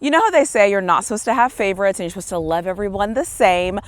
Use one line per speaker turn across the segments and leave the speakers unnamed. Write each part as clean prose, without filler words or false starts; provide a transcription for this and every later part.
You know how they say you're not supposed to have favorites and you're supposed to love everyone the same?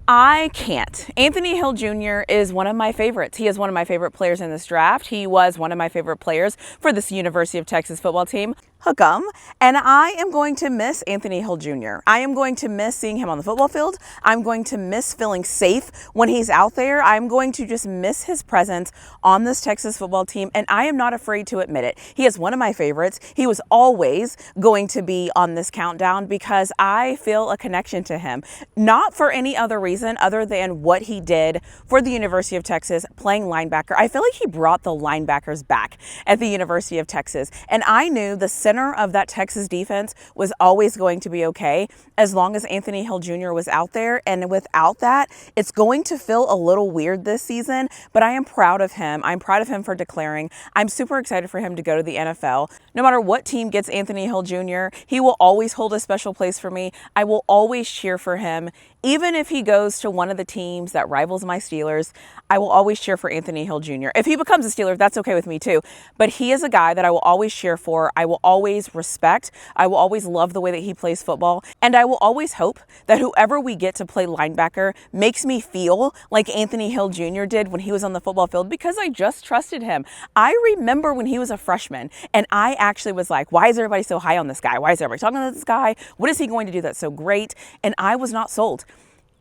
I can't. Anthony Hill Jr. is one of my favorites. He is one of my favorite players in this draft. He was one of my favorite players for this University of Texas football team. Hook 'em. And I am going to miss Anthony Hill Jr. I am going to miss seeing him on the football field. I'm going to miss feeling safe when he's out there. I'm going to just miss his presence on this Texas football team, and I am not afraid to admit it. He is one of my favorites. He was always going to be on this countdown because I feel a connection to him, not for any other reason other than what he did for the University of Texas playing linebacker. I feel like he brought the linebackers back at the University of Texas, and I knew the center of that Texas defense was always going to be okay as long as Anthony Hill Jr. was out there. And without that, it's going to feel a little weird this season, but I am proud of him. I'm proud of him for declaring. I'm super excited for him to go to the NFL. No matter what team gets Anthony Hill Jr., he will always hold a special place for me. I will always cheer for him. Even if he goes to one of the teams that rivals my Steelers, I will always cheer for Anthony Hill Jr. If he becomes a Steeler, that's okay with me too. But he is a guy that I will always cheer for. I will always respect. I will always love the way that he plays football. And I will always hope that whoever we get to play linebacker makes me feel like Anthony Hill Jr. did when he was on the football field, because I just trusted him. I remember when he was a freshman and I actually was like, why is everybody so high on this guy? Why is everybody talking about this guy? What is he going to do that's so great? And I was not sold.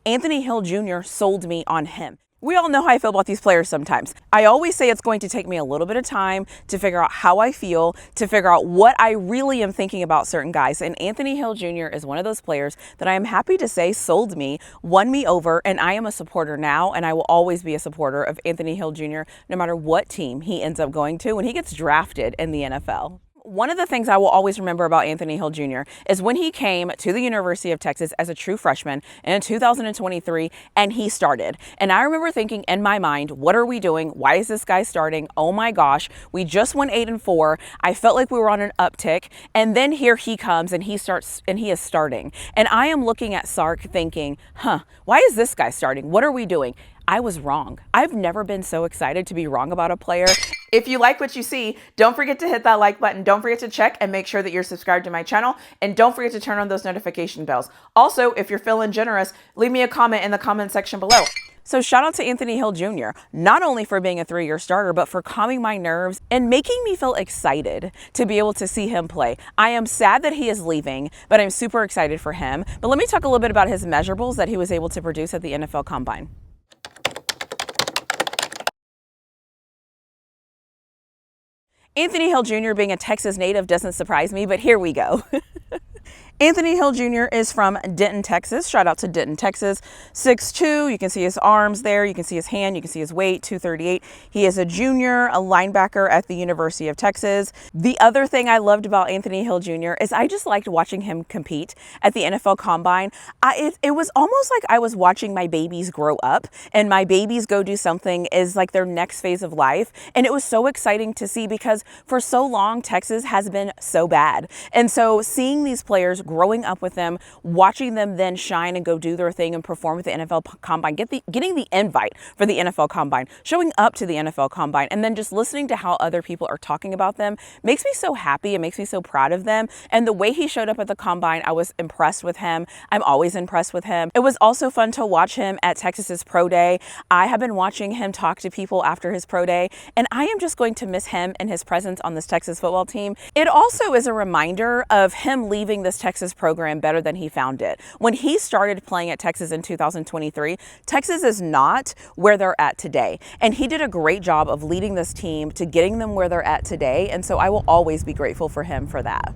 Anthony Hill Jr. sold me on him. We all know how I feel about these players sometimes. I always say it's going to take me a little bit of time to figure out how I feel, to figure out what I really am thinking about certain guys. And Anthony Hill Jr. is one of those players that I am happy to say sold me, won me over, and I am a supporter now, and I will always be a supporter of Anthony Hill Jr. no matter what team he ends up going to when he gets drafted in the NFL. One of the things I will always remember about Anthony Hill Jr. is when he came to the University of Texas as a true freshman in 2023 and he started. And I remember thinking in my mind, what are we doing? Why is this guy starting? Oh my gosh, we just won 8-4. I felt like we were on an uptick. And then here he comes and he is starting. And I am looking at Sark thinking, why is this guy starting? What are we doing? I was wrong. I've never been so excited to be wrong about a player. If you like what you see, don't forget to hit that like button. Don't forget to check and make sure that you're subscribed to my channel. And don't forget to turn on those notification bells. Also, if you're feeling generous, leave me a comment in the comment section below. So shout out to Anthony Hill Jr., not only for being a 3-year starter, but for calming my nerves and making me feel excited to be able to see him play. I am sad that he is leaving, but I'm super excited for him. But let me talk a little bit about his measurables that he was able to produce at the NFL Combine. Anthony Hill Jr. being a Texas native doesn't surprise me, but here we go. Anthony Hill Jr. is from Denton, Texas. Shout out to Denton, Texas. 6'2". You can see his arms there. You can see his hand. You can see his weight, 238. He is a junior, a linebacker at the University of Texas. The other thing I loved about Anthony Hill Jr. is I just liked watching him compete at the NFL Combine. It was almost like I was watching my babies grow up, and my babies go do something is like their next phase of life. And it was so exciting to see because for so long, Texas has been so bad. And so seeing these players growing up with them, watching them then shine and go do their thing and perform with the NFL Combine, getting the invite for the NFL Combine, showing up to the NFL Combine, and then just listening to how other people are talking about them makes me so happy. It makes me so proud of them. And the way he showed up at the Combine, I was impressed with him. I'm always impressed with him. It was also fun to watch him at Texas's Pro Day. I have been watching him talk to people after his Pro Day, and I am just going to miss him and his presence on this Texas football team. It also is a reminder of him leaving this Texas program better than he found it. When he started playing at Texas in 2023, Texas is not where they're at today. And he did a great job of leading this team to getting them where they're at today. And so I will always be grateful for him for that.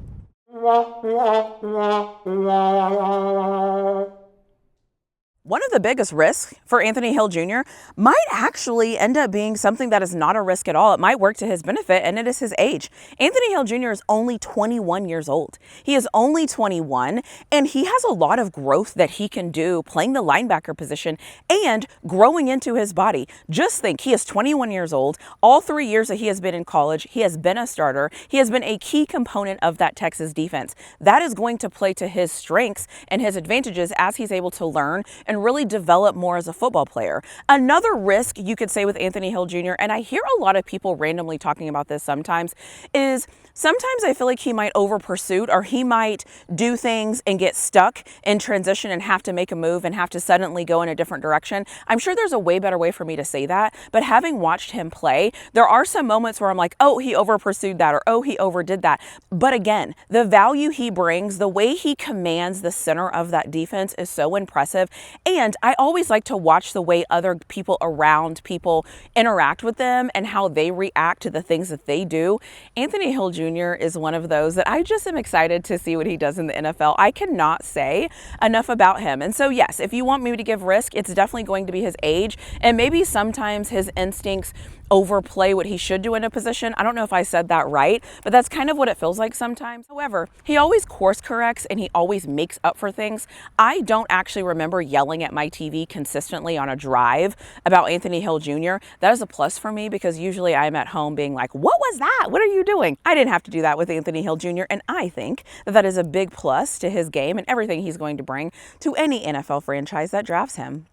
One of the biggest risks for Anthony Hill Jr. might actually end up being something that is not a risk at all. It might work to his benefit, and it is his age. Anthony Hill Jr. is only 21 years old. He is only 21, and he has a lot of growth that he can do playing the linebacker position and growing into his body. Just think, he is 21 years old. All 3 years that he has been in college, he has been a starter. He has been a key component of that Texas defense. That is going to play to his strengths and his advantages as he's able to learn and and really develop more as a football player. Another risk you could say with Anthony Hill Jr., and I hear a lot of people randomly talking about this sometimes, is sometimes I feel like he might overpursuit, or he might do things and get stuck in transition and have to make a move and have to suddenly go in a different direction. I'm sure there's a way better way for me to say that, but having watched him play, there are some moments where I'm like, oh, he overpursued that, or oh, he overdid that. But again, the value he brings, the way he commands the center of that defense is so impressive. And I always like to watch the way other people around people interact with them and how they react to the things that they do. Anthony Hill Jr. is one of those that I just am excited to see what he does in the NFL. I cannot say enough about him. And so yes, if you want me to give risk, it's definitely going to be his age, and maybe sometimes his instincts overplay what he should do in a position. I don't know if I said that right, but that's kind of what it feels like sometimes. However, he always course corrects and he always makes up for things. I don't actually remember yelling at my TV consistently on a drive about Anthony Hill Jr. That is a plus for me, because usually I'm at home being like, what was that? What are you doing? I didn't have to do that with Anthony Hill Jr. And I think that that is a big plus to his game and everything he's going to bring to any NFL franchise that drafts him.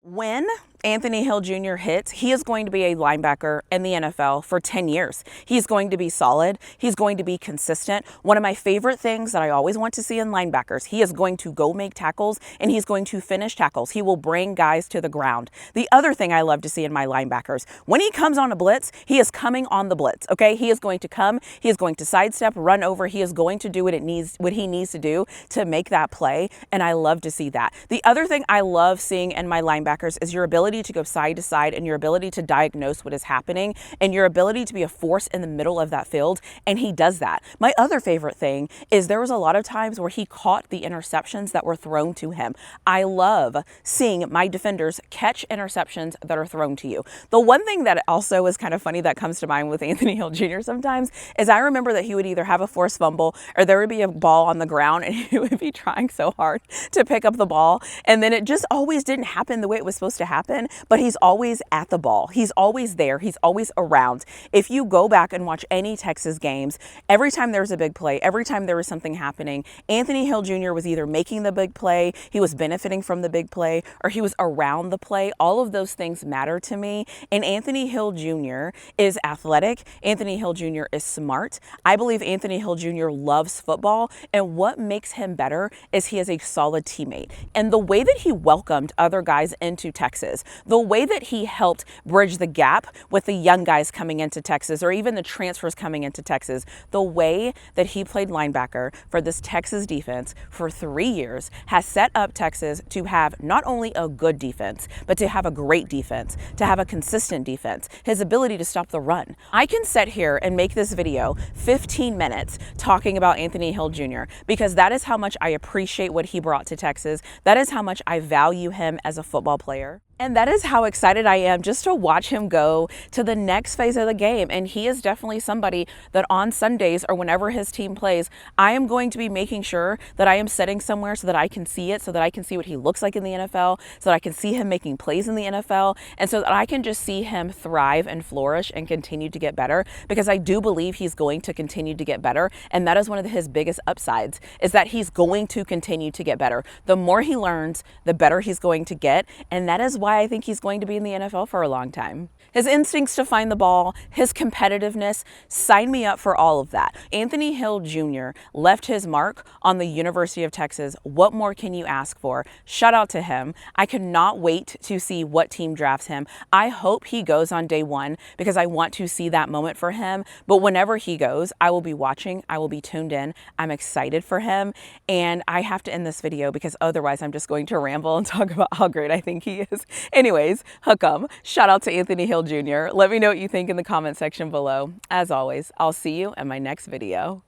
When Anthony Hill Jr. hits, he is going to be a linebacker in the NFL for 10 years. He's going to be solid. He's going to be consistent. One of my favorite things that I always want to see in linebackers, he is going to go make tackles and he's going to finish tackles. He will bring guys to the ground. The other thing I love to see in my linebackers, when he comes on a blitz, he is coming on the blitz, okay? He is going to come, he is going to sidestep, run over, he is going to do what he needs to do to make that play, and I love to see that. The other thing I love seeing in my linebackers is your ability to go side to side, and your ability to diagnose what is happening, and your ability to be a force in the middle of that field, and he does that. My other favorite thing is there was a lot of times where he caught the interceptions that were thrown to him. I love seeing my defenders catch interceptions that are thrown to you. The one thing that also is kind of funny that comes to mind with Anthony Hill Jr. sometimes is I remember that he would either have a forced fumble or there would be a ball on the ground and he would be trying so hard to pick up the ball, and then it just always didn't happen the way it was supposed to happen, but he's always at the ball. He's always there. He's always around. If you go back and watch any Texas games, every time there was a big play, every time there was something happening, Anthony Hill Jr. was either making the big play, he was benefiting from the big play, or he was around the play. All of those things matter to me. And Anthony Hill Jr. is athletic. Anthony Hill Jr. is smart. I believe Anthony Hill Jr. loves football. And what makes him better is he is a solid teammate. And the way that he welcomed other guys into Texas, the way that he helped bridge the gap with the young guys coming into Texas, or even the transfers coming into Texas, the way that he played linebacker for this Texas defense for 3 years has set up Texas to have not only a good defense, but to have a great defense, to have a consistent defense, his ability to stop the run. I can sit here and make this video 15 minutes talking about Anthony Hill Jr. because that is how much I appreciate what he brought to Texas. That is how much I value him as a football player. And that is how excited I am just to watch him go to the next phase of the game. And he is definitely somebody that on Sundays or whenever his team plays, I am going to be making sure that I am sitting somewhere so that I can see it, so that I can see what he looks like in the NFL, so that I can see him making plays in the NFL, and so that I can just see him thrive and flourish and continue to get better, because I do believe he's going to continue to get better. And that is one of his biggest upsides, is that he's going to continue to get better. The more he learns, the better he's going to get. And that is why I think he's going to be in the NFL for a long time. His instincts to find the ball, his competitiveness, sign me up for all of that. Anthony Hill Jr. left his mark on the University of Texas. What more can you ask for? Shout out to him. I cannot wait to see what team drafts him. I hope he goes on day one, because I want to see that moment for him. But whenever he goes, I will be watching. I will be tuned in. I'm excited for him. And I have to end this video because otherwise I'm just going to ramble and talk about how great I think he is. Anyways, hook 'em. Shout out to Anthony Hill Jr. Let me know what you think in the comment section below. As always, I'll see you in my next video.